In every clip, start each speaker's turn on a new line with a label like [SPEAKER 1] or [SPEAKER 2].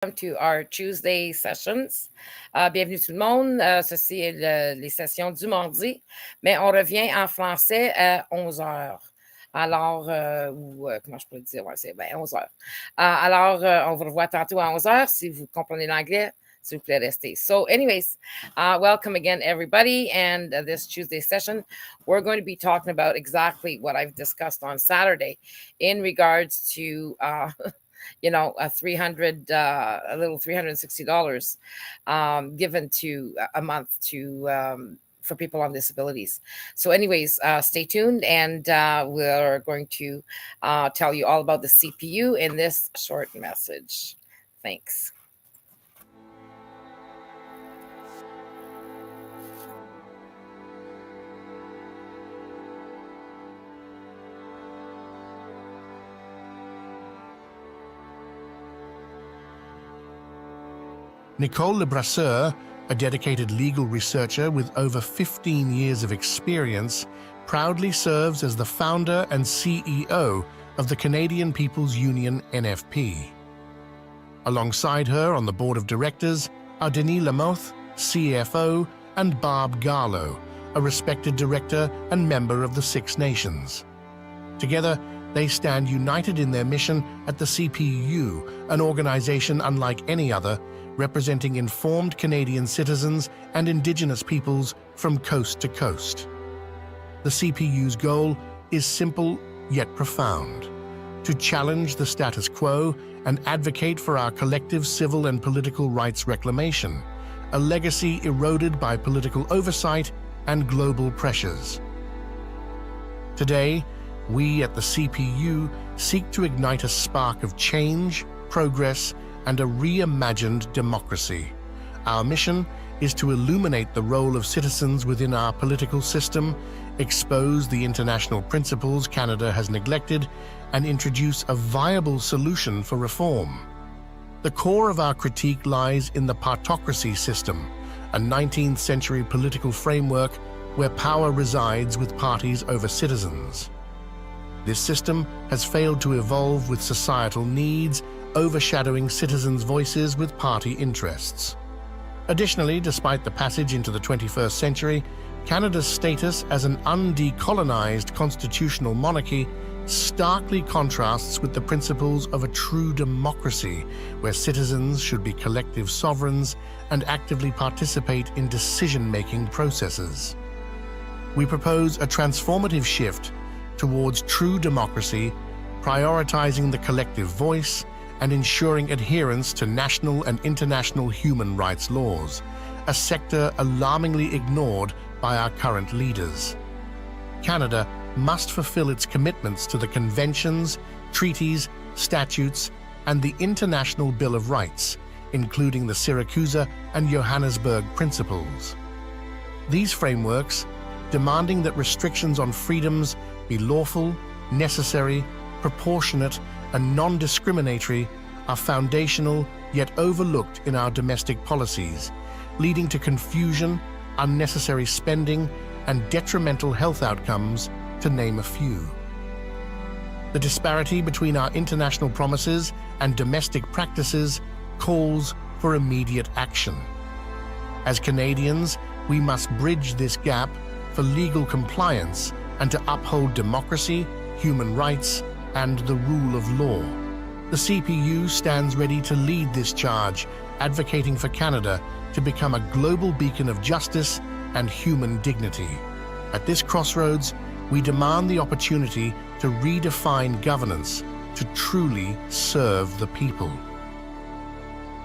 [SPEAKER 1] To our Tuesday sessions. Bienvenue tout le monde. Ceci est les sessions du mardi, mais on revient en français à 11 heures. Alors, comment je peux le dire? Ouais, c'est 11 heures. Alors, on vous revoit tantôt à 11 heures. Si vous comprenez l'anglais, s'il vous plaît, restez. So, anyways, welcome again, everybody. And this Tuesday session, we're going to be talking about exactly what I've discussed on Saturday in regards to a little $360 given to a month to for people on disabilities. So anyways, stay tuned, and we're going to tell you all about the CPU in this short message. Thanks.
[SPEAKER 2] Nicole Lebrasseur, a dedicated legal researcher with over 15 years of experience, proudly serves as the founder and CEO of the Canadian People's Union NFP. Alongside her on the board of directors are Denis Lamothe, CFO, and Barb Garlow, a respected director and member of the Six Nations. Together, they stand united in their mission at the CPU, an organization unlike any other, representing informed Canadian citizens and Indigenous peoples from coast to coast. The CPU's goal is simple yet profound: to challenge the status quo and advocate for our collective civil and political rights reclamation, a legacy eroded by political oversight and global pressures. Today, we at the CPU seek to ignite a spark of change, progress, and a reimagined democracy. Our mission is to illuminate the role of citizens within our political system, expose the international principles Canada has neglected, and introduce a viable solution for reform. The core of our critique lies in the partocracy system, a 19th century political framework where power resides with parties over citizens. This system has failed to evolve with societal needs, overshadowing citizens' voices with party interests. Additionally, despite the passage into the 21st century, Canada's status as an undecolonized constitutional monarchy starkly contrasts with the principles of a true democracy, where citizens should be collective sovereigns and actively participate in decision-making processes. We propose a transformative shift towards true democracy, prioritizing the collective voice and ensuring adherence to national and international human rights laws, a sector alarmingly ignored by our current leaders. Canada must fulfill its commitments to the conventions, treaties, statutes, and the International Bill of Rights, including the Syracuse and Johannesburg Principles. These frameworks, demanding that restrictions on freedoms be lawful, necessary, proportionate, and non-discriminatory, are foundational yet overlooked in our domestic policies, leading to confusion, unnecessary spending, and detrimental health outcomes, to name a few. The disparity between our international promises and domestic practices calls for immediate action. As Canadians, we must bridge this gap for legal compliance and to uphold democracy, human rights, and the rule of law. The CPU stands ready to lead this charge, advocating for Canada to become a global beacon of justice and human dignity. At this crossroads, we demand the opportunity to redefine governance to truly serve the people.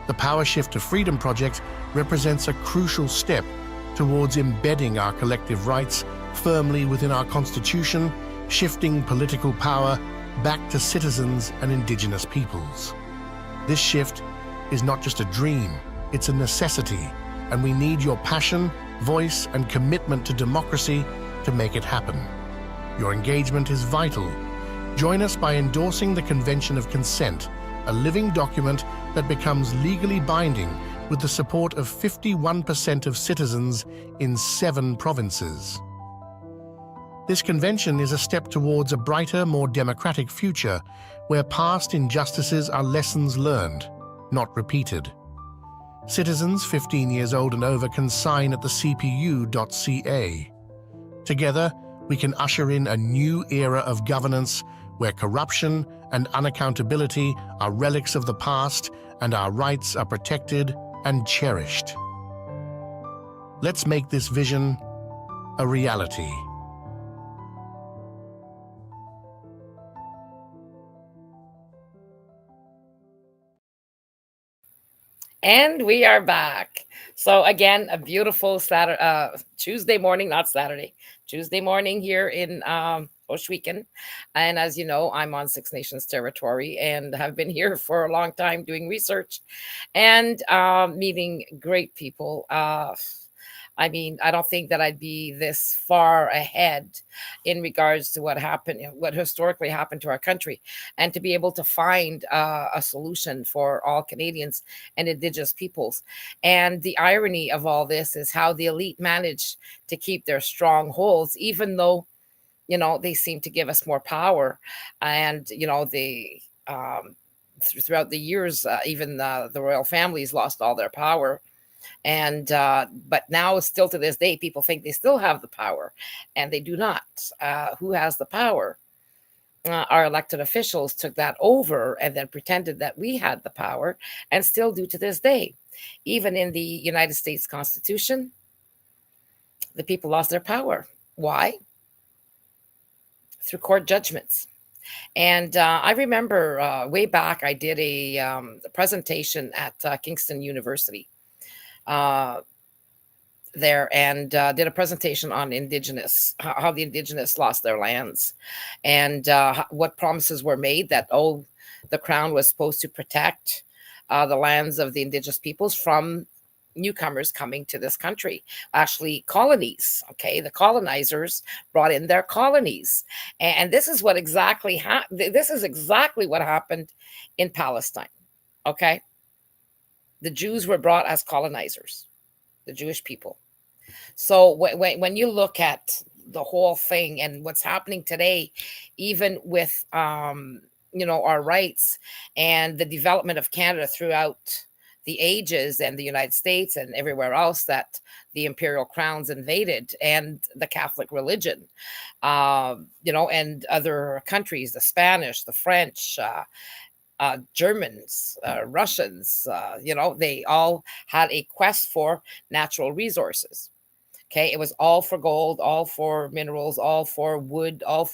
[SPEAKER 2] The Powershift to Freedom project represents a crucial step towards embedding our collective rights firmly within our Constitution, shifting political power back to citizens and Indigenous peoples. This shift is not just a dream, it's a necessity, and we need your passion, voice, and commitment to democracy to make it happen. Your engagement is vital. Join us by endorsing the Convention of Consent, a living document that becomes legally binding with the support of 51% of citizens in 7 provinces. This convention is a step towards a brighter, more democratic future where past injustices are lessons learned, not repeated. Citizens 15 years old and over can sign at the cpu.ca. Together, we can usher in a new era of governance where corruption and unaccountability are relics of the past and our rights are protected and cherished. Let's make this vision a reality.
[SPEAKER 1] And we are back. So again, a beautiful Tuesday morning, not Saturday, Tuesday morning here in Oshweekon. And as you know, I'm on Six Nations territory and have been here for a long time doing research and meeting great people. I mean, I don't think that I'd be this far ahead in regards to what happened, what historically happened to our country, and to be able to find a solution for all Canadians and Indigenous peoples. And the irony of all this is how the elite managed to keep their strongholds, even though, they seem to give us more power. And, throughout the years, even the royal families lost all their power. And but now, still to this day, people think they still have the power, and they do not. Who has the power? Our elected officials took that over and then pretended that we had the power, and still do to this day. Even in the United States Constitution, the people lost their power. Why? Through court judgments. And I remember way back, I did a presentation at Kingston University there, and did a presentation on Indigenous, how the Indigenous lost their lands, and what promises were made that, the Crown was supposed to protect the lands of the Indigenous peoples from newcomers coming to this country, actually colonies. Okay, the colonizers brought in their colonies, and this is what exactly this is exactly what happened in Palestine. Okay, the Jews were brought as colonizers, the Jewish people. So when you look at the whole thing and what's happening today, even with our rights and the development of Canada throughout the ages, and the United States and everywhere else that the imperial crowns invaded, and the Catholic religion, and other countries, the Spanish, the French, Germans, Russians, they all had a quest for natural resources. Okay, it was all for gold, all for minerals, all for wood, all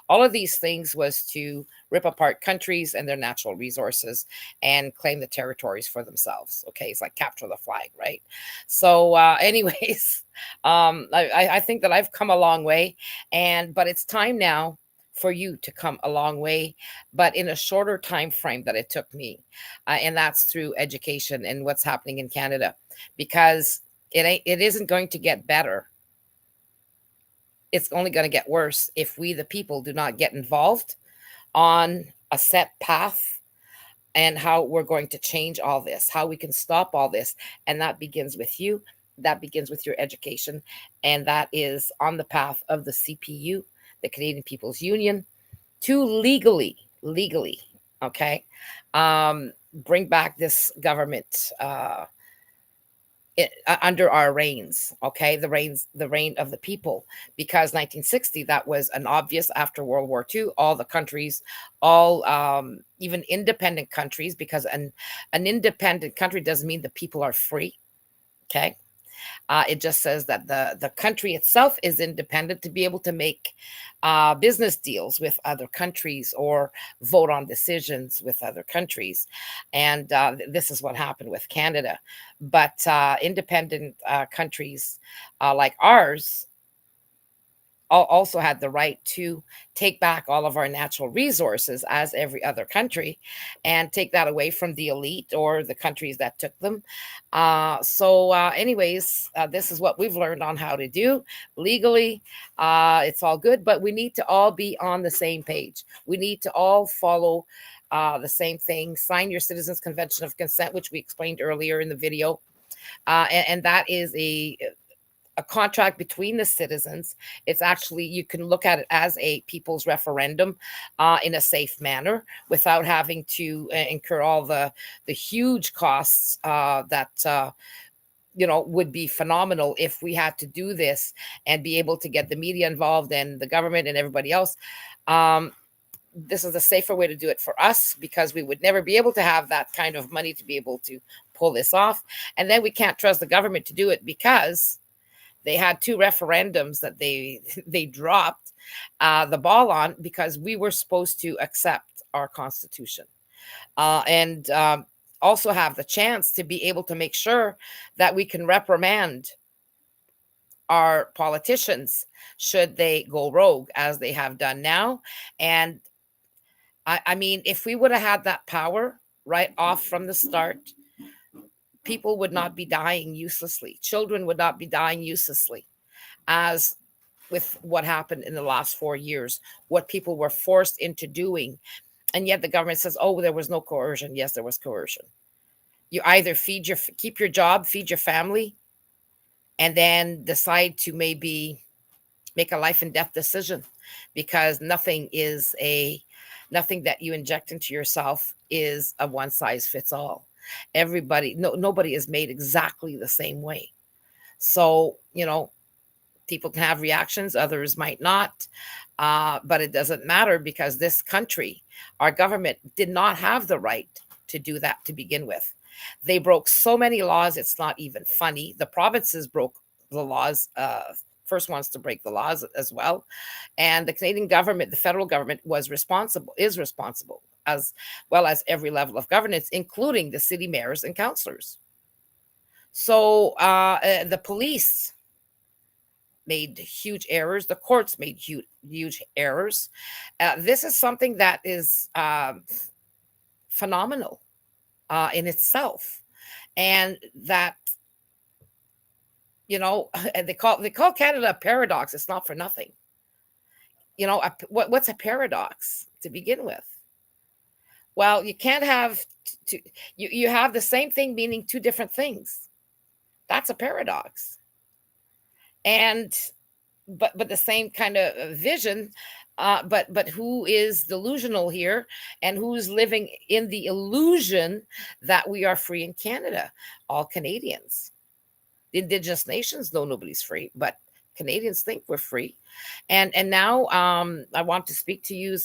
[SPEAKER 1] of these things was to rip apart countries and their natural resources and claim the territories for themselves. Okay, it's like capture the flag, right? So, anyways, I think that I've come a long way, but it's time now for you to come a long way, but in a shorter time frame that it took me, and that's through education and what's happening in Canada, because it isn't going to get better. It's only going to get worse if we, the people, do not get involved on a set path and how we're going to change all this, how we can stop all this. And that begins with you. That begins with your education. And that is on the path of the CPU, the Canadian People's Union, to legally, okay, bring back this government under our reigns, okay, the reign of the people, because 1960, that was an obvious. After World War II, all the countries, all even independent countries, because an independent country doesn't mean the people are free. Okay, it just says that the country itself is independent to be able to make business deals with other countries or vote on decisions with other countries. And this is what happened with Canada. But independent countries like ours also had the right to take back all of our natural resources, as every other country, and take that away from the elite or the countries that took them. Anyways, this is what we've learned on how to do legally. It's all good, but we need to all be on the same page. We need to all follow the same thing. Sign your Citizens Convention of Consent, which we explained earlier in the video. And that is a contract between the citizens. It's actually, you can look at it as a people's referendum in a safe manner without having to incur all the huge costs that would be phenomenal if we had to do this and be able to get the media involved and the government and everybody else. This is a safer way to do it for us, because we would never be able to have that kind of money to be able to pull this off. And then we can't trust the government to do it, because they had 2 referendums that they dropped the ball on, because we were supposed to accept our constitution and also have the chance to be able to make sure that we can reprimand our politicians should they go rogue, as they have done now. And I mean, if we would have had that power right off from the start, people would not be dying uselessly. Children would not be dying uselessly, as with what happened in the last 4 years, what people were forced into doing. And yet the government says, oh, there was no coercion. Yes, there was coercion. You either keep your job, feed your family, and then decide to maybe make a life and death decision, because nothing that you inject into yourself is a one size fits all. Nobody is made exactly the same way. So, people can have reactions, others might not. But it doesn't matter, because this country, our government, did not have the right to do that to begin with. They broke so many laws, it's not even funny. The provinces broke the laws, first ones to break the laws as well. And the Canadian government, the federal government, is responsible, as well as every level of governance, including the city mayors and councillors. So the police made huge errors. The courts made huge errors. This is something that is phenomenal in itself, and that they call Canada a paradox. It's not for nothing. What's a paradox to begin with? Well, you can't have you have the same thing meaning 2 different things. That's a paradox. And but the same kind of vision, but who is delusional here, and who's living in the illusion that we are free in Canada? All Canadians. The Indigenous nations know nobody's free, but Canadians think we're free. And now I want to speak to you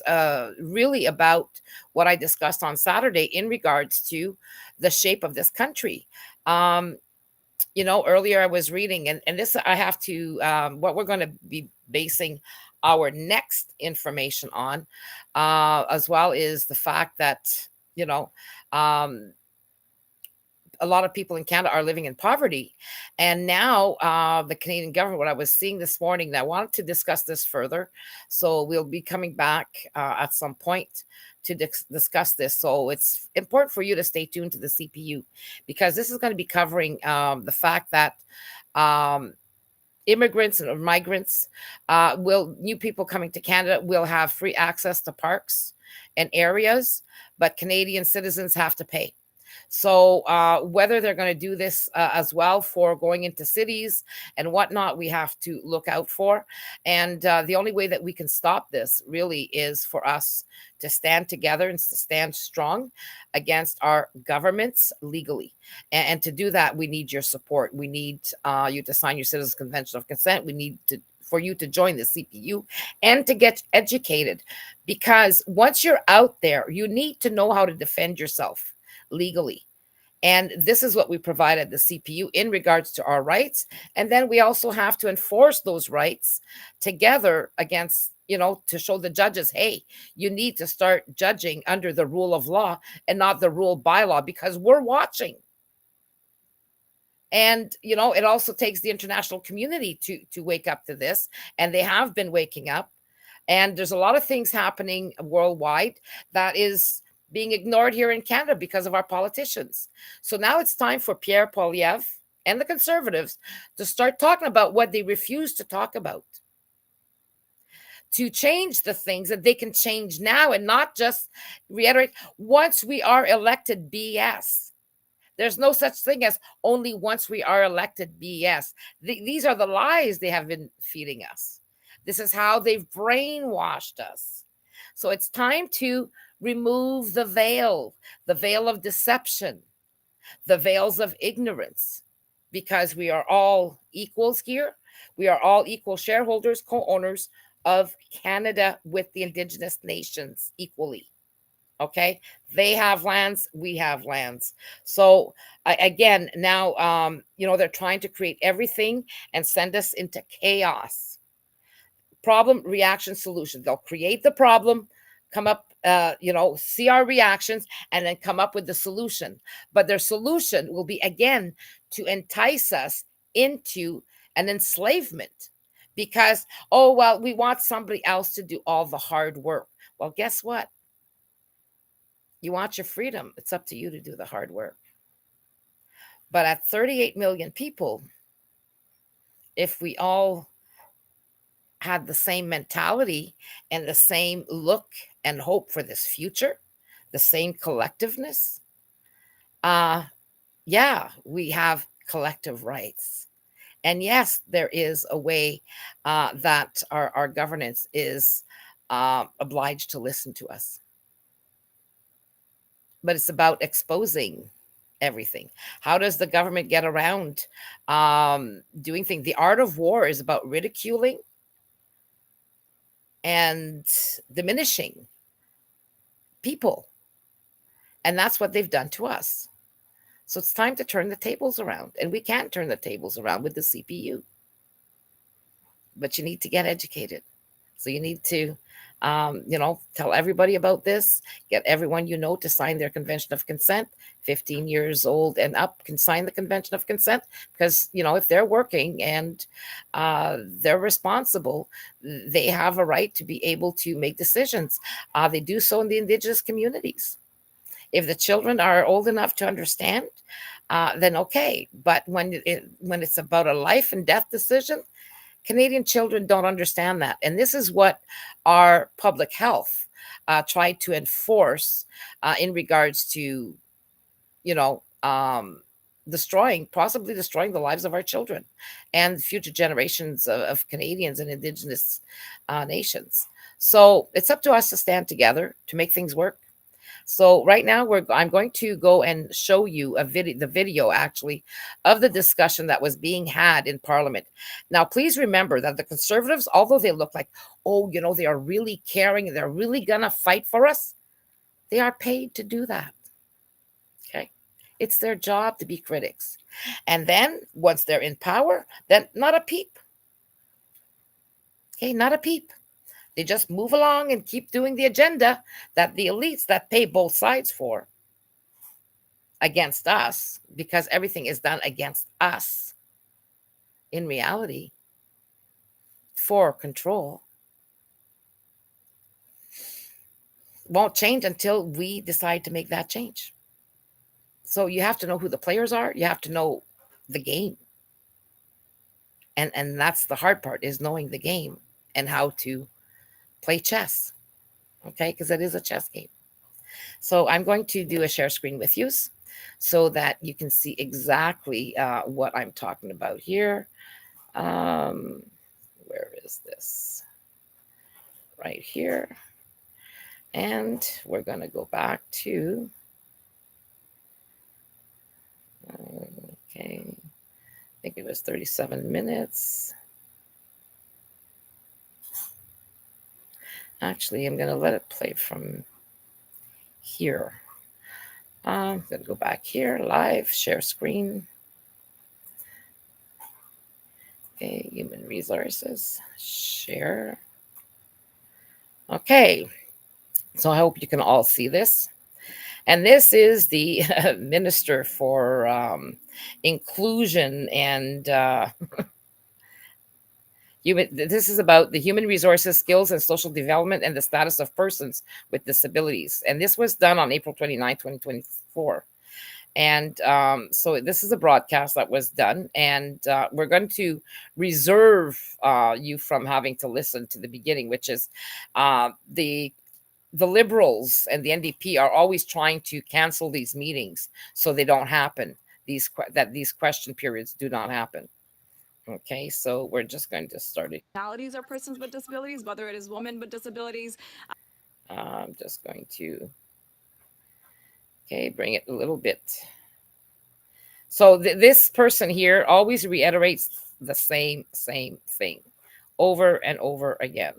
[SPEAKER 1] really about what I discussed on Saturday in regards to the shape of this country. Earlier I was reading, and this I have to, what we're going to be basing our next information on, as well, is the fact that, a lot of people in Canada are living in poverty. And now the Canadian government, what I was seeing this morning, and I wanted to discuss this further. So we'll be coming back at some point to discuss this. So it's important for you to stay tuned to the CPU, because this is going to be covering the fact that immigrants and migrants, new people coming to Canada will have free access to parks and areas, but Canadian citizens have to pay. So whether they're going to do this as well for going into cities and whatnot, we have to look out for. And the only way that we can stop this really is for us to stand together and to stand strong against our governments legally. And to do that, we need your support. We need you to sign your Citizens Convention of Consent. We need for you to join the CPU and to get educated, because once you're out there, you need to know how to defend yourself legally. And this is what we provide at the CPU in regards to our rights. And then we also have to enforce those rights together against, to show the judges, hey, you need to start judging under the rule of law and not the rule by law, because we're watching. And, it also takes the international community to wake up to this. And they have been waking up. And there's a lot of things happening worldwide that is being ignored here in Canada because of our politicians. So now it's time for Pierre Poilievre and the Conservatives to start talking about what they refuse to talk about, to change the things that they can change now, and not just reiterate once we are elected BS. There's no such thing as only once we are elected BS. These are the lies they have been feeding us. This is how they've brainwashed us. So it's time to remove the veil of deception, the veils of ignorance, because we are all equals here. We are all equal shareholders, co-owners of Canada with the Indigenous nations equally. Okay, they have lands, we have lands. So again, now they're trying to create everything and send us into chaos. Problem, reaction, solution. They'll create the problem, come up, see our reactions, and then come up with the solution. But their solution will be, again, to entice us into an enslavement. Because, oh, well, we want somebody else to do all the hard work. Well, guess what? You want your freedom. It's up to you to do the hard work. But at 38 million people, if we all had the same mentality and the same look and hope for this future, the same collectiveness, we have collective rights. And yes, there is a way that our governance is obliged to listen to us. But it's about exposing everything. How does the government get around doing things? The art of war is about ridiculing and diminishing people. And that's what they've done to us. So it's time to turn the tables around. And we can't turn the tables around with the CPU. But you need to get educated. So you need to, tell everybody about this. Get everyone you know to sign their Convention of Consent. 15 years old and up can sign the Convention of Consent. Because, if they're working and they're responsible, they have a right to be able to make decisions. They do so in the Indigenous communities. If the children are old enough to understand, then okay. But when it's about a life and death decision, Canadian children don't understand that. And this is what our public health tried to enforce in regards to, possibly destroying the lives of our children and future generations of Canadians and Indigenous nations. So it's up to us to stand together to make things work. So right now I'm going to go and show you the video actually of the discussion that was being had in Parliament. Now, please remember that the Conservatives, although they look like, they are really caring and they're really going to fight for us, they are paid to do that. Okay. It's their job to be critics. And then once they're in power, then not a peep. Okay, not a peep. They just move along and keep doing the agenda that the elites that pay both sides for against us, because everything is done against us in reality for control. Won't change until we decide to make that change. So you have to know who the players are. You have to know the game. And that's the hard part, is knowing the game and how to play chess, okay? Because it is a chess game. So I'm going to do a share screen with you so that you can see exactly what I'm talking about here. Where is this? Right here. And we're going to go back to, okay, I think it was 37 minutes. Actually, I'm going to let it play from here. I'm going to go back here, live, share screen. Okay, human resources, share. Okay, so I hope you can all see this. And this is the Minister for Inclusion and this is about the human resources, skills, and social development and the status of persons with disabilities. And this was done on April 29, 2024. And so this is a broadcast that was done. And we're going to reserve you from having to listen to the beginning, which is the the Liberals and the NDP are always trying to cancel these meetings so they don't happen. These question periods do not happen. Okay, so we're just going to start it.
[SPEAKER 3] Are persons with disabilities, whether it is women with disabilities.
[SPEAKER 1] I'm just going to, okay, bring it a little bit. So this person here always reiterates the same thing over and over again.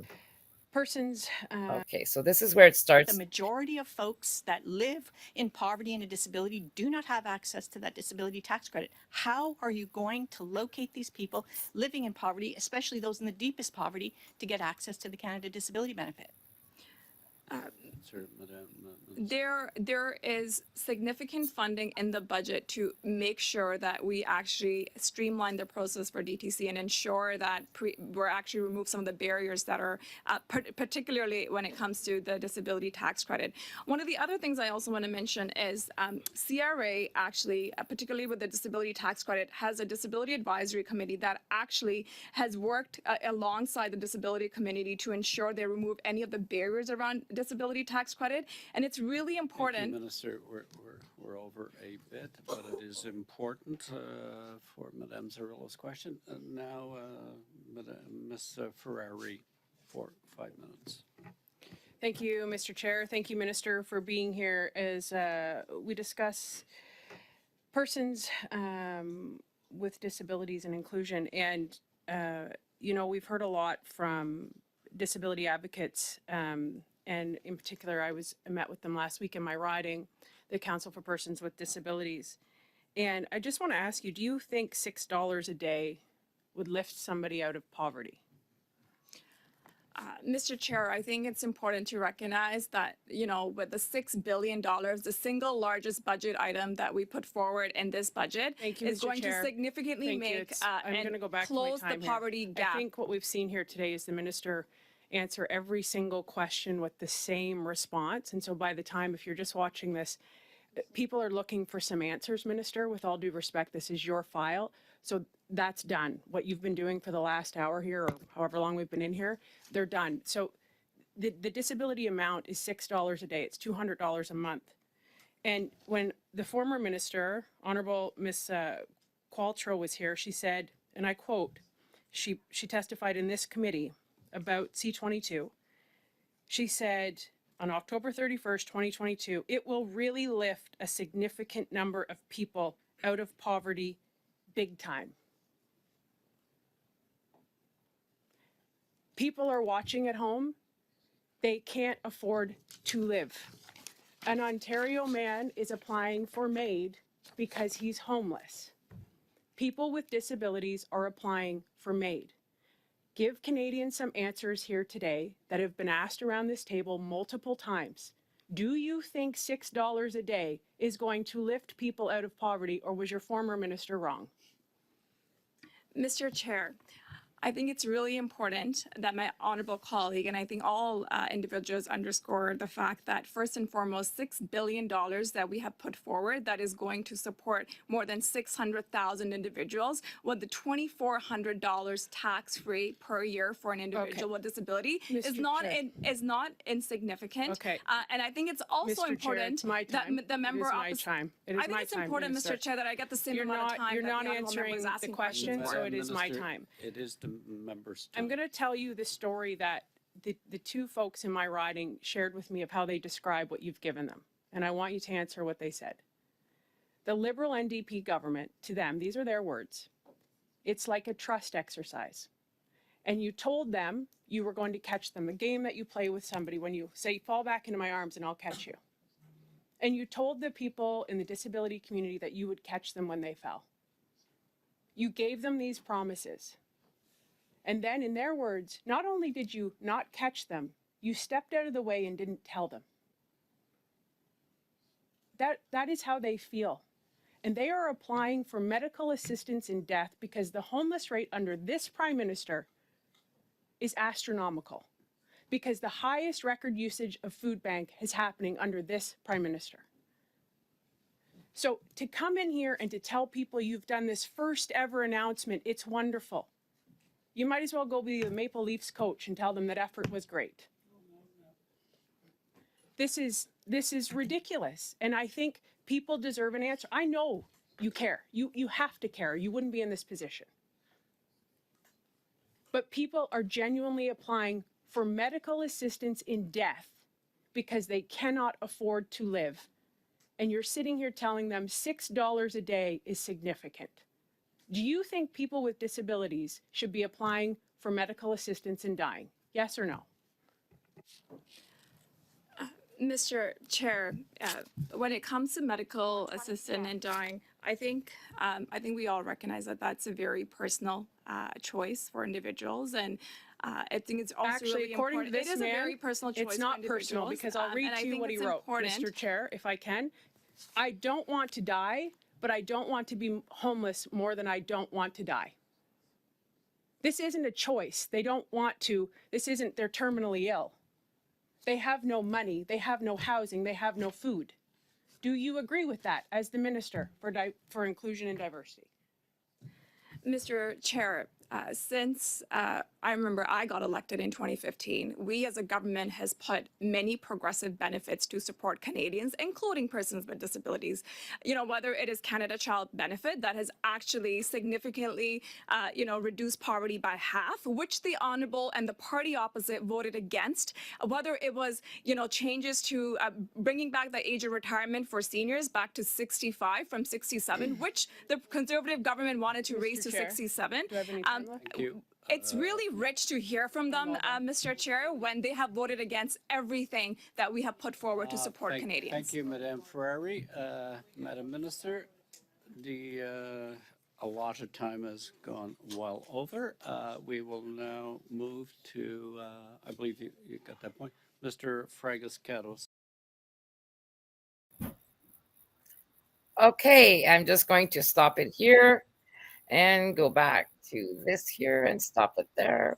[SPEAKER 4] Persons.
[SPEAKER 1] Okay, so this is where it starts.
[SPEAKER 5] The majority of folks that live in poverty and a disability do not have access to that disability tax credit. How are you going to locate these people living in poverty, especially those in the deepest poverty, to get access to the Canada Disability Benefit?
[SPEAKER 3] There is significant funding in the budget to make sure that we actually streamline the process for DTC and ensure that we're actually remove some of the barriers that are particularly when it comes to the disability tax credit. One of the other things I also want to mention is CRA actually, particularly with the disability tax credit, has a disability advisory committee that actually has worked alongside the disability community to ensure they remove any of the barriers around disability tax credit. And it's really important.
[SPEAKER 6] Thank you, Minister. We're over a bit, but it is important for Madame Zarilla's question. And now, Ms. Ferrari, for 5 minutes.
[SPEAKER 4] Thank you, Mr. Chair. Thank you, Minister, for being here as we discuss persons with disabilities and inclusion. And, you know, we've heard a lot from disability advocates, and in particular, I met with them last week in my riding, the Council for Persons with Disabilities. And I just want to ask you, do you think $6 a day would lift somebody out of poverty?
[SPEAKER 3] Mr. Chair, I think it's important to recognize that, you know, with the $6 billion, the single largest budget item that we put forward in this budget is going to significantly make and close the poverty gap.
[SPEAKER 4] I think what we've seen here today is the Minister answer every single question with the same response. And so by the time, if you're just watching this, people are looking for some answers, Minister. With all due respect, this is your file. So that's done. What you've been doing for the last hour here, or however long we've been in here, they're done. So the disability amount is $6 a day. It's $200 a month. And when the former minister, Honorable Ms. Qualtrough, was here, she said, and I quote, she testified in this committee about C-22. She said on October 31st, 2022, it will really lift a significant number of people out of poverty big time. People are watching at home. They can't afford to live. An Ontario man is applying for MAID because he's homeless. People with disabilities are applying for MAID. Give Canadians some answers here today that have been asked around this table multiple times. Do you think $6 a day is going to lift people out of poverty, or was your former minister wrong?
[SPEAKER 3] Mr. Chair, I think it's really important that my honorable colleague, and I think all individuals underscore the fact that first and foremost, $6 billion that we have put forward that is going to support more than 600,000 individuals with the $2,400 tax-free per year for an individual with disability is not insignificant.
[SPEAKER 4] Okay.
[SPEAKER 3] And I think it's also important that the member opposite. I think it's important, Mr. Chair, that I get the same amount of time.
[SPEAKER 4] You're not answering the question, so it is my time.
[SPEAKER 6] It is the members' time.
[SPEAKER 4] I'm going to tell you the story that the two folks in my riding shared with me of how they describe what you've given them. And I want you to answer what they said. The Liberal NDP government, to them, these are their words, it's like a trust exercise. And you told them you were going to catch them, a game that you play with somebody when you say, fall back into my arms and I'll catch you. And you told the people in the disability community that you would catch them when they fell. You gave them these promises. And then, in their words, not only did you not catch them, you stepped out of the way and didn't tell them. That is how they feel. And they are applying for medical assistance in death because the homeless rate under this Prime Minister is astronomical. Because the highest record usage of food bank is happening under this Prime Minister. So to come in here and to tell people you've done this first ever announcement, it's wonderful. You might as well go be the Maple Leafs coach and tell them that effort was great. this is ridiculous. And I think people deserve an answer. I know you care. You have to care. You wouldn't be in this position. But people are genuinely applying for medical assistance in death because they cannot afford to live. And you're sitting here telling them $6 a day is significant. Do you think people with disabilities should be applying for medical assistance and dying? Yes or no?
[SPEAKER 3] Mr. Chair, when it comes to medical assistance and dying, I think we all recognize that that's a very personal choice for individuals, and I think it's also
[SPEAKER 4] Actually,
[SPEAKER 3] really
[SPEAKER 4] according
[SPEAKER 3] important.
[SPEAKER 4] to this
[SPEAKER 3] It is
[SPEAKER 4] man,
[SPEAKER 3] a very personal choice.
[SPEAKER 4] it's not
[SPEAKER 3] for
[SPEAKER 4] personal
[SPEAKER 3] individuals,
[SPEAKER 4] because I'll read
[SPEAKER 3] and I
[SPEAKER 4] to you
[SPEAKER 3] think
[SPEAKER 4] what he
[SPEAKER 3] it's
[SPEAKER 4] wrote,
[SPEAKER 3] important.
[SPEAKER 4] Mr. Chair, if I can. I don't want to die, but I don't want to be homeless more than I don't want to die. This isn't a choice. They don't want to. This isn't, they're terminally ill. They have no money. They have no housing. They have no food. Do you agree with that as the Minister for Inclusion and Diversity?
[SPEAKER 3] Mr. Chair, since I remember I got elected in 2015, we as a government has put many progressive benefits to support Canadians, including persons with disabilities. You know, whether it is Canada Child Benefit that has actually significantly, reduced poverty by half, which the Honourable and the party opposite voted against. Whether it was, changes to bringing back the age of retirement for seniors back to 65 from 67, which the Conservative government wanted to raise to
[SPEAKER 4] Chair,
[SPEAKER 3] 67.
[SPEAKER 4] do I have any time left?
[SPEAKER 6] Thank you.
[SPEAKER 3] It's really rich to hear from them, Mr. Chair, when they have voted against everything that we have put forward to support Canadians.
[SPEAKER 6] Thank you, Madame Ferrari. Madam Minister, the allotted time has gone well over. We will now move to, I believe you got that point, Mr. Fragas-Catos.
[SPEAKER 1] Okay, I'm just going to stop it here and go back to this here and stop it there.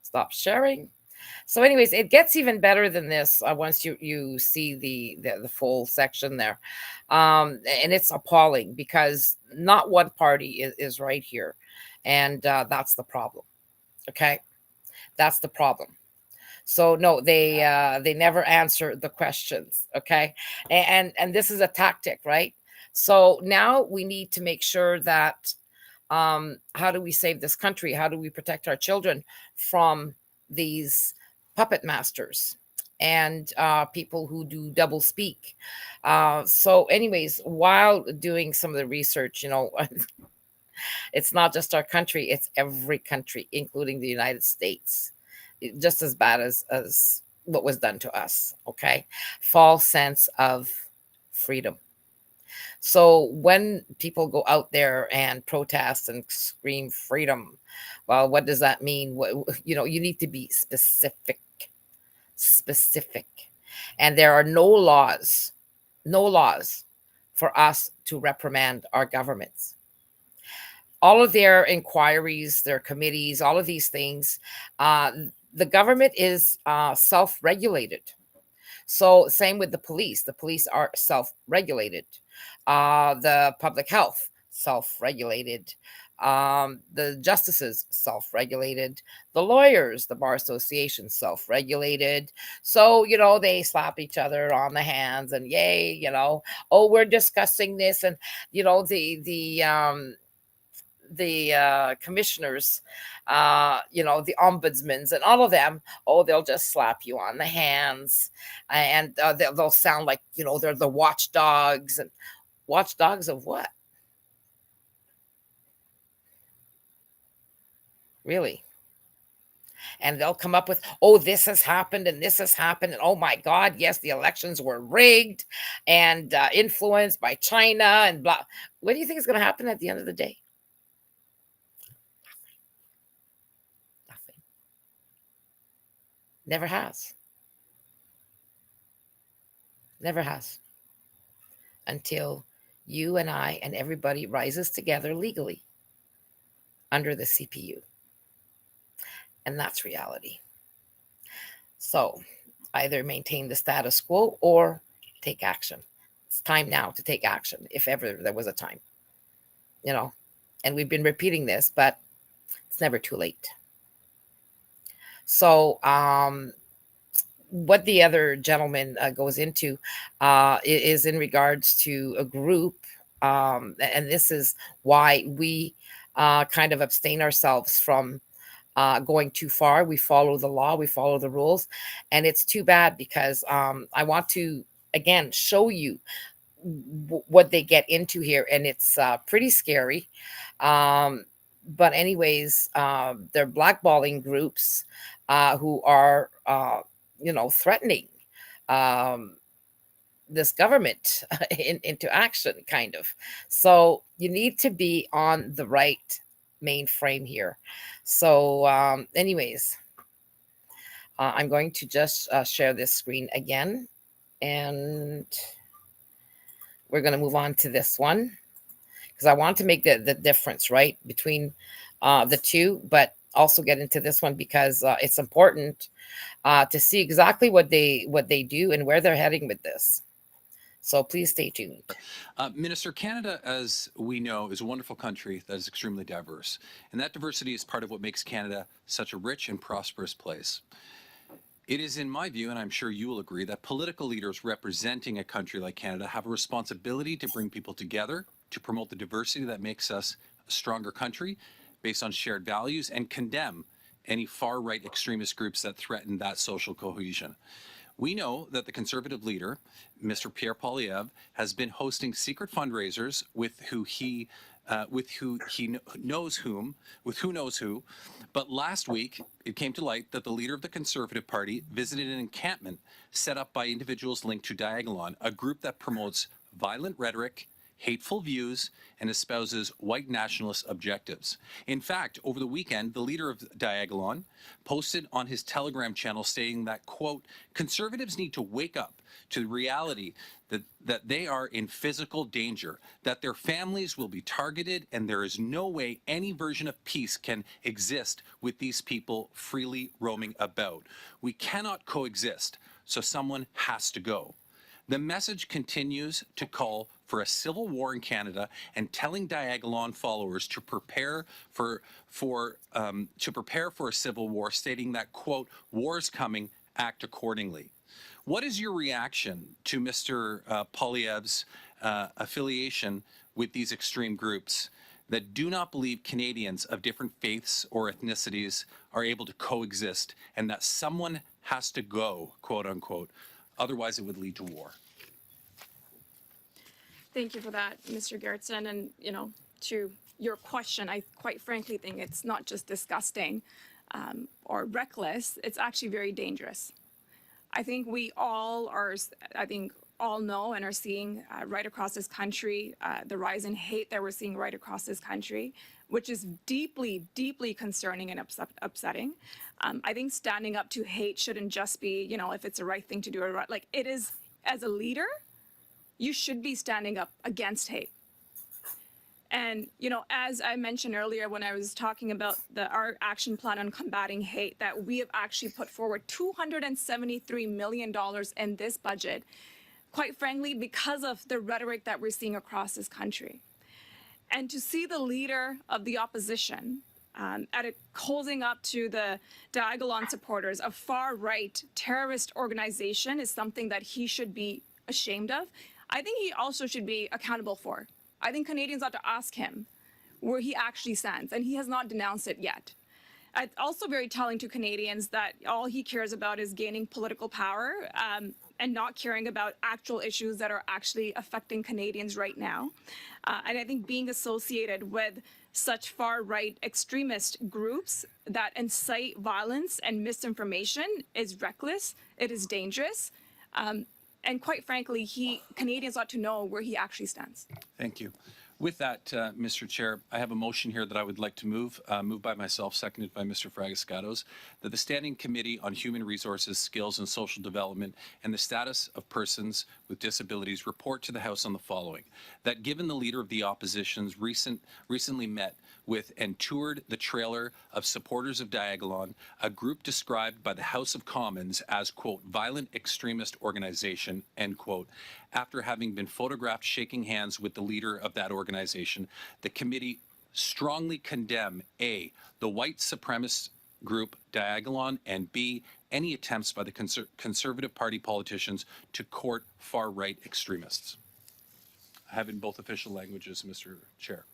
[SPEAKER 1] Stop sharing. So anyways, it gets even better than this once you see the full section there. And it's appalling because not one party is right here. And that's the problem. Okay, that's the problem. So no, they never answer the questions. Okay, and this is a tactic, right? So now we need to make sure that how do we save this country? How do we protect our children from these puppet masters and people who do double speak? So anyways, while doing some of the research, it's not just our country, it's every country, including the United States. Just as bad as what was done to us. Okay, false sense of freedom. So when people go out there and protest and scream freedom, well, what does that mean? You need to be specific, and there are no laws for us to reprimand our governments. All of their inquiries, their committees, all of these things, the government is self-regulated. So same with the police. The police are self-regulated. The public health, self-regulated. The justices, self-regulated. The lawyers, the Bar Association, self-regulated. So, they slap each other on the hands and yay, oh, we're discussing this. And, the commissioners, the ombudsmans and all of them, they'll just slap you on the hands and they'll sound like, they're the watchdogs. And watchdogs of what? Really? And they'll come up with, this has happened and this has happened. And oh my God, yes, the elections were rigged and influenced by China and blah. What do you think is going to happen at the end of the day? Never has. Never has. Until you and I and everybody rises together legally under the CPU. And that's reality. So either maintain the status quo or take action. It's time now to take action, if ever there was a time. And we've been repeating this, but it's never too late. So what the other gentleman goes into is in regards to a group, and this is why we kind of abstain ourselves from going too far. We follow the law, we follow the rules, and it's too bad because I want to again show you what they get into here, and it's pretty scary. Um, but anyways, they're blackballing groups who are, threatening um, this government into action, kind of. So you need to be on the right mainframe here. So, anyways, I'm going to just share this screen again, and we're going to move on to this one because I want to make the difference, right, between the two, but also get into this one because it's important to see exactly what they do and where they're heading with this. So please stay tuned.
[SPEAKER 7] Minister, Canada, as we know, is a wonderful country that is extremely diverse. And that diversity is part of what makes Canada such a rich and prosperous place. It is, in my view, and I'm sure you will agree, that political leaders representing a country like Canada have a responsibility to bring people together, to promote the diversity that makes us a stronger country based on shared values, and condemn any far-right extremist groups that threaten that social cohesion. We know that the Conservative leader, Mr. Pierre Poilievre, has been hosting secret fundraisers with who knows who. But last week, it came to light that the leader of the Conservative Party visited an encampment set up by individuals linked to Diagolon, a group that promotes violent rhetoric, hateful views, and espouses white nationalist objectives. In fact, over the weekend, the leader of Diagolon posted on his Telegram channel stating that, quote, conservatives need to wake up to the reality that they are in physical danger, that their families will be targeted, and there is no way any version of peace can exist with these people freely roaming about. We cannot coexist, so someone has to go. The message continues to call for a civil war in Canada and telling Diagolon followers to prepare for a civil war, stating that, quote, war is coming, act accordingly. What is your reaction to Mr. Poilievre's affiliation with these extreme groups that do not believe Canadians of different faiths or ethnicities are able to coexist and that someone has to go, quote unquote, otherwise it would lead to war?
[SPEAKER 3] Thank you for that, Mr. Gerritsen. And, to your question, I quite frankly think it's not just disgusting or reckless, it's actually very dangerous. I think we all all know and are seeing right across this country the rise in hate that we're seeing right across this country, which is deeply, deeply concerning and upsetting. I think standing up to hate shouldn't just be, if it's the right thing to do or right. Like it is, as a leader, you should be standing up against hate. And, as I mentioned earlier when I was talking about our action plan on combating hate, that we have actually put forward $273 million in this budget, quite frankly, because of the rhetoric that we're seeing across this country. And to see the leader of the opposition holding up to the Diagolon supporters, a far-right terrorist organization, is something that he should be ashamed of. I think he also should be accountable for. I think Canadians ought to ask him where he actually stands, and he has not denounced it yet. It's also very telling to Canadians that all he cares about is gaining political power and not caring about actual issues that are actually affecting Canadians right now. And I think being associated with such far-right extremist groups that incite violence and misinformation is reckless, it is dangerous. And quite frankly, Canadians ought to know where he actually stands.
[SPEAKER 7] Thank you. With that, Mr. Chair, I have a motion here that I would like to moved by myself, seconded by Mr. Fragascatos, that the Standing Committee on Human Resources, Skills and Social Development and the Status of Persons with Disabilities report to the House on the following: that given the Leader of the Opposition's recently met with and toured the trailer of supporters of Diagolon, a group described by the House of Commons as, quote, violent extremist organization, end quote, after having been photographed shaking hands with the leader of that organization, the committee strongly condemn A, the white supremacist group Diagolon, and B, any attempts by the Conservative Party politicians to court far-right extremists. I have in both official languages, Mr. Chair.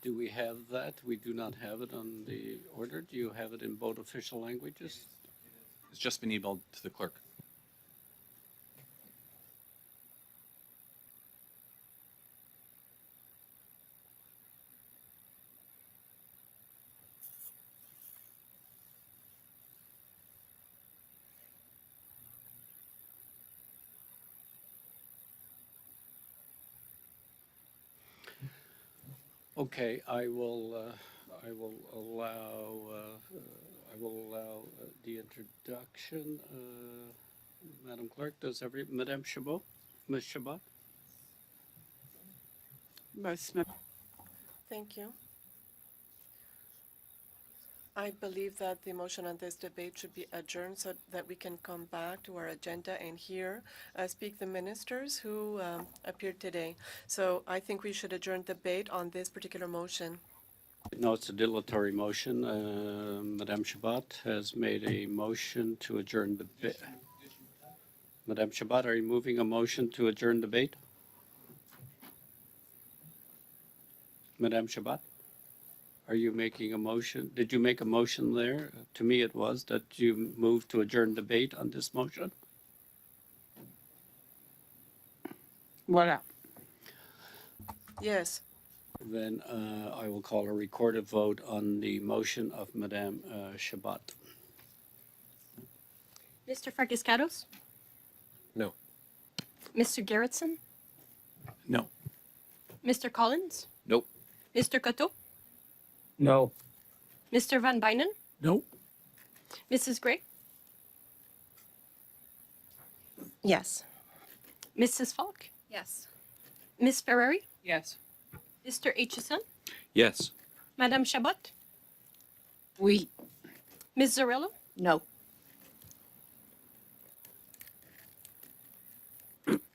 [SPEAKER 6] Do we have that? We do not have it on the order. Do you have it in both official languages?
[SPEAKER 7] It's just been emailed to the clerk.
[SPEAKER 6] Okay, I will allow the introduction. Madam Clerk, Madame Chabot, Ms. Chabot?
[SPEAKER 8] Thank you. I believe that the motion on this debate should be adjourned so that we can come back to our agenda and hear speak the ministers who appeared today. So I think we should adjourn debate on this particular motion.
[SPEAKER 6] No, it's a dilatory motion. Madame Chabot has made a motion to adjourn the debate. Madame Chabot, are you moving a motion to adjourn debate? Madame Chabot? Are you making a motion? Did you make a motion there? To me, it was that you moved to adjourn debate on this motion.
[SPEAKER 4] Voilà.
[SPEAKER 8] Yes.
[SPEAKER 6] Then I will call a recorded vote on the motion of Madame Chabot.
[SPEAKER 5] Mr. Fracascados?
[SPEAKER 7] No.
[SPEAKER 5] Mr. Garrettson?
[SPEAKER 7] No.
[SPEAKER 5] Mr. Collins?
[SPEAKER 7] Nope.
[SPEAKER 5] Mr. Coteau?
[SPEAKER 9] No.
[SPEAKER 5] Mr. Van Bynen?
[SPEAKER 6] No.
[SPEAKER 5] Mrs. Gray?
[SPEAKER 8] Yes.
[SPEAKER 5] Mrs. Falk?
[SPEAKER 3] Yes.
[SPEAKER 5] Miss Ferrari?
[SPEAKER 4] Yes.
[SPEAKER 5] Mr. Aitchison?
[SPEAKER 6] Yes.
[SPEAKER 5] Madame Chabot?
[SPEAKER 4] Oui.
[SPEAKER 5] Ms. Zarello?
[SPEAKER 8] No.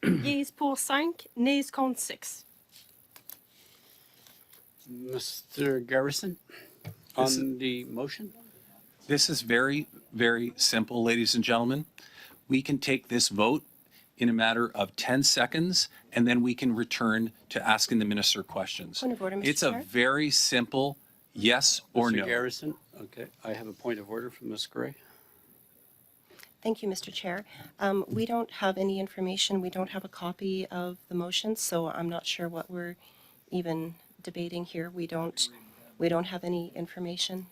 [SPEAKER 5] Yeas pour 5, nays contre 6.
[SPEAKER 6] Mr. Garrison, on the motion?
[SPEAKER 7] This is very, very simple, ladies and gentlemen. We can take this vote in a matter of 10 seconds, and then we can return to asking the minister questions.
[SPEAKER 5] Point of order, Mr.
[SPEAKER 7] It's a
[SPEAKER 5] Chair.
[SPEAKER 7] very simple yes or
[SPEAKER 6] Mr.
[SPEAKER 7] no.
[SPEAKER 6] Garrison, okay. I have a point of order from Ms. Gray.
[SPEAKER 10] Thank you, Mr. Chair. We don't have any information. We don't have a copy of the motion, so I'm not sure what we're even debating here. We don't have any information.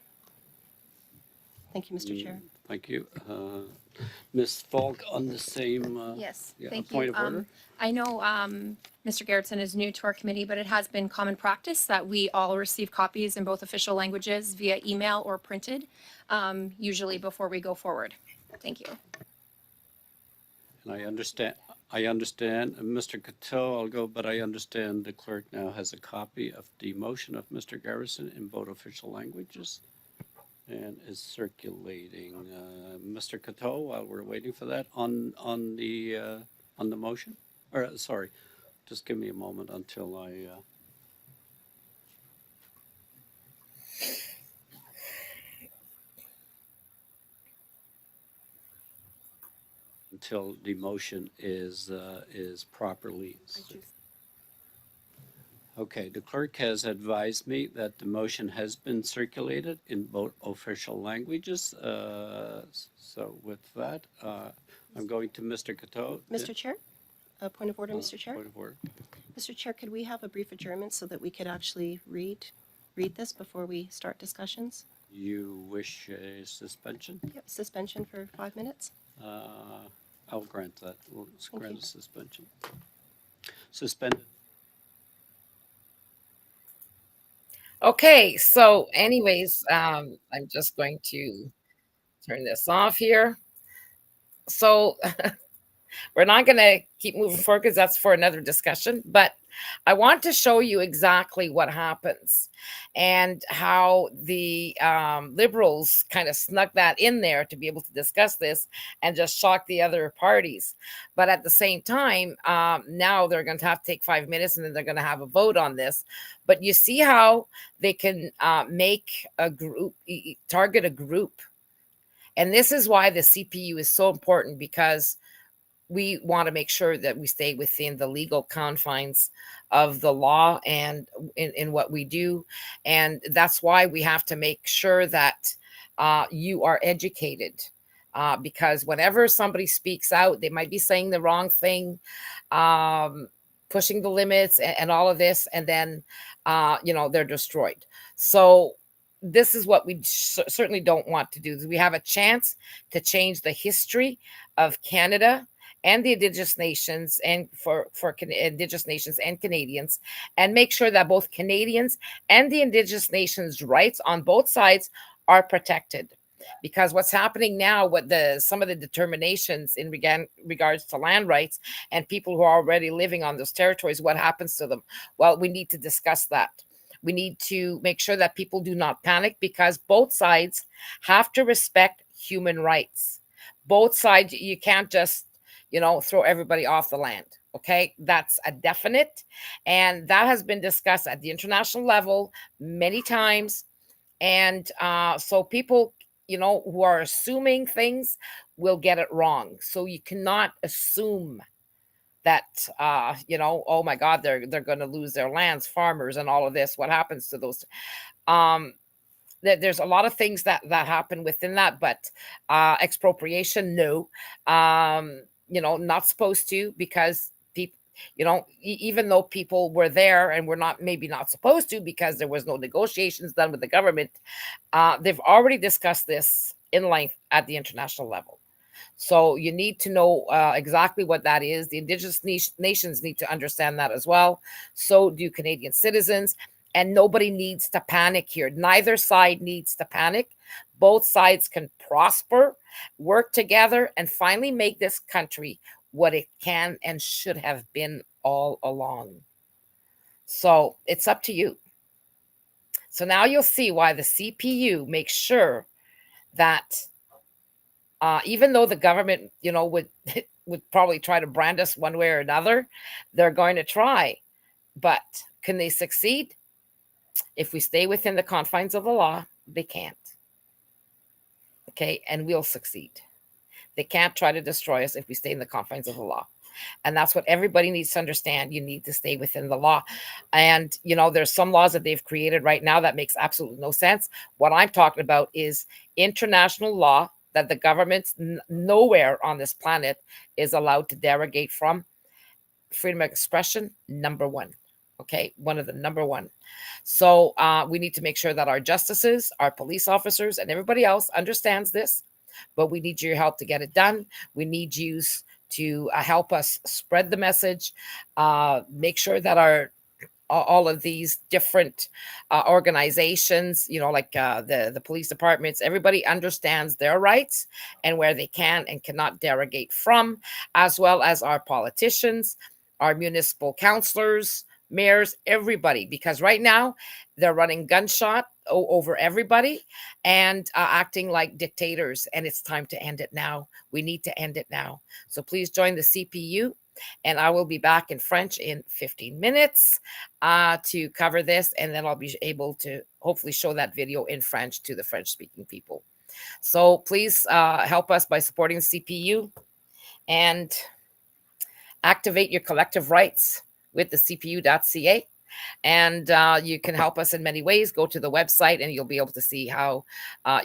[SPEAKER 10] Thank you, Mr. Chair.
[SPEAKER 6] Thank you. Ms. Falk, on the same.
[SPEAKER 11] Yes,
[SPEAKER 6] yeah,
[SPEAKER 11] thank
[SPEAKER 6] point
[SPEAKER 11] you.
[SPEAKER 6] of order?
[SPEAKER 11] I know Mr. Garrettson is new to our committee, but it has been common practice that we all receive copies in both official languages via email or printed, usually before we go forward. Thank you.
[SPEAKER 6] And I understand, Mr. Coteau, I'll go, but I understand the clerk now has a copy of the motion of Mr. Garrison in both official languages and is circulating. Mr. Coteau, while we're waiting for that, on the motion? Or, sorry, just give me a moment until until the motion is properly. Okay, the clerk has advised me that the motion has been circulated in both official languages. So with that, I'm going to Mr. Coteau.
[SPEAKER 10] Mr. Chair? A point of order, Mr. Chair?
[SPEAKER 6] Point of order.
[SPEAKER 10] Mr. Chair, could we have a brief adjournment so that we could actually read this before we start discussions?
[SPEAKER 6] You wish a suspension?
[SPEAKER 10] Yep, suspension for 5 minutes.
[SPEAKER 6] I'll grant that. We'll grant
[SPEAKER 10] you.
[SPEAKER 6] a suspension. Suspended.
[SPEAKER 1] Okay, so anyways, I'm just going to turn this off here. So We're not going to keep moving forward because that's for another discussion. But I want to show you exactly what happens and how the Liberals kind of snuck that in there to be able to discuss this and just shock the other parties. But at the same time, now they're going to have to take 5 minutes and then they're going to have a vote on this. But you see how they can make a group, target a group. And this is why the CPU is so important, because we want to make sure that we stay within the legal confines of the law and in what we do. And that's why we have to make sure that you are educated. Because whenever somebody speaks out, they might be saying the wrong thing, pushing the limits and all of this, and then, they're destroyed. So this is what we certainly don't want to do. We have a chance to change the history of Canada and the Indigenous nations, and for Indigenous nations and Canadians, and make sure that both Canadians and the Indigenous nations' rights on both sides are protected. Because what's happening now, some of the determinations in regards to land rights and people who are already living on those territories, what happens to them? Well, we need to discuss that. We need to make sure that people do not panic, because both sides have to respect human rights. Both sides, you can't just throw everybody off the land. Okay, that's a definite. And that has been discussed at the international level many times. And so people, who are assuming things will get it wrong. So you cannot assume that, oh my God, they're going to lose their lands, farmers, and all of this. What happens to those? There's a lot of things that happen within that, but expropriation, no, not supposed to, because people, even though people were there and were maybe not supposed to, because there was no negotiations done with the government, they've already discussed this in length at the international level. So you need to know exactly what that is. The Indigenous nations need to understand that as well. So do Canadian citizens. And nobody needs to panic here. Neither side needs to panic. Both sides can prosper, work together, and finally make this country what it can and should have been all along. So it's up to you. So now you'll see why the CPU makes sure that even though the government, would probably try to brand us one way or another, they're going to try. But can they succeed? If we stay within the confines of the law, they can't. Okay, and we'll succeed. They can't try to destroy us if we stay in the confines of the law. And that's what everybody needs to understand. You need to stay within the law. And, there's some laws that they've created right now that makes absolutely no sense. What I'm talking about is international law that the government nowhere on this planet is allowed to derogate from. Freedom of expression, number one. Okay, one of the number one. So we need to make sure that our justices, our police officers, and everybody else understands this. But we need your help to get it done. We need you to help us spread the message. Make sure that all of these different organizations, like the police departments, everybody understands their rights and where they can and cannot derogate from, as well as our politicians, our municipal councillors, mayors, everybody, because right now they're running gunshot over everybody and acting like dictators, and it's time to end it now. We need to end it now. So please join the CPU, and I will be back in French in 15 minutes to cover this, and then I'll be able to hopefully show that video in French to the French-speaking people. So please help us by supporting the CPU and activate your collective rights with the cpu.ca. And you can help us in many ways. Go to the website and you'll be able to see how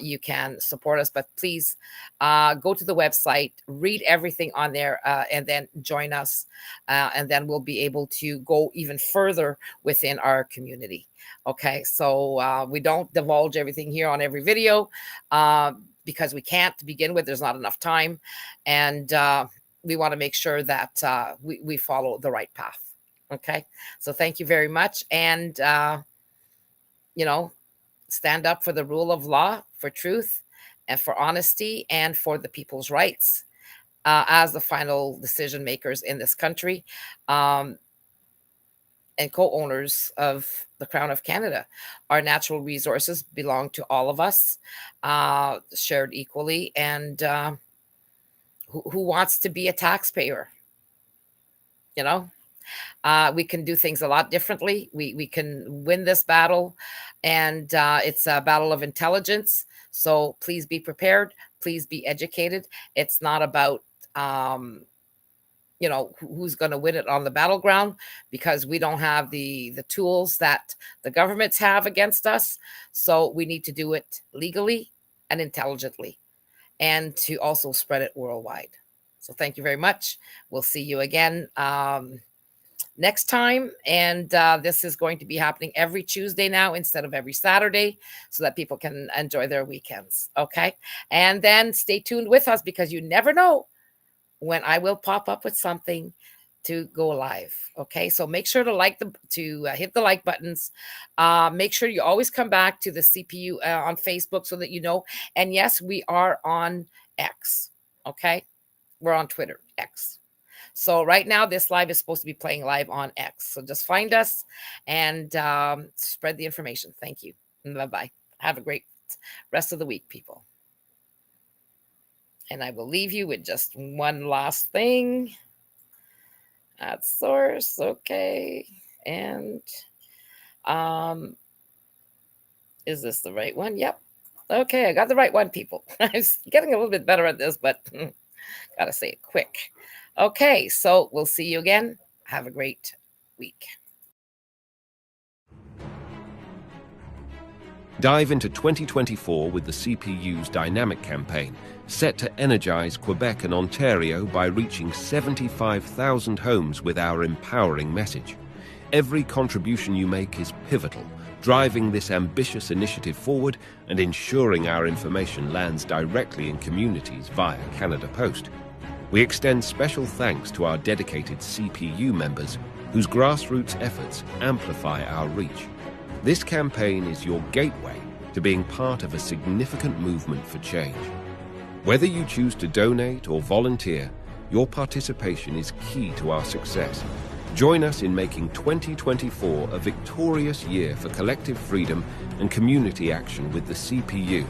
[SPEAKER 1] you can support us. But please go to the website, read everything on there, and then join us. And then we'll be able to go even further within our community. Okay, so we don't divulge everything here on every video because we can't to begin with. There's not enough time. And we want to make sure that we follow the right path. Okay, so thank you very much. And, stand up for the rule of law, for truth, and for honesty, and for the people's rights. as the final decision makers in this country, and co-owners of the Crown of Canada. Our natural resources belong to all of us, shared equally. And who wants to be a taxpayer? You know, we can do things a lot differently. We can win this battle, and it's a battle of intelligence. So please be prepared. Please be educated. It's not about who's going to win it on the battleground, because we don't have the tools that the governments have against us. So we need to do it legally and intelligently, and to also spread it worldwide. So thank you very much. We'll see you again next time. And this is going to be happening every Tuesday now instead of every Saturday, so that people can enjoy their weekends. Okay. And then stay tuned with us, because you never know when I will pop up with something to go live. Okay. So make sure to hit the like buttons. Make sure you always come back to the CPU on Facebook, so that you know. And yes, we are on X. Okay. We're on Twitter, X. So right now, this live is supposed to be playing live on X. So just find us and spread the information. Thank you. Bye-bye. Have a great rest of the week, people. And I will leave you with just one last thing. At source. Okay. And is this the right one? Yep. Okay, I got the right one, people. I was getting a little bit better at this, but gotta say it quick. Okay, so we'll see you again. Have a great week.
[SPEAKER 9] Dive into 2024 with the CPU's dynamic campaign, set to energize Quebec and Ontario by reaching 75,000 homes with our empowering message. Every contribution you make is pivotal, driving this ambitious initiative forward and ensuring our information lands directly in communities via Canada Post. We extend special thanks to our dedicated CPU members, whose grassroots efforts amplify our reach. This campaign is your gateway to being part of a significant movement for change. Whether you choose to donate or volunteer, your participation is key to our success. Join us in making 2024 a victorious year for collective freedom and community action with the CPU.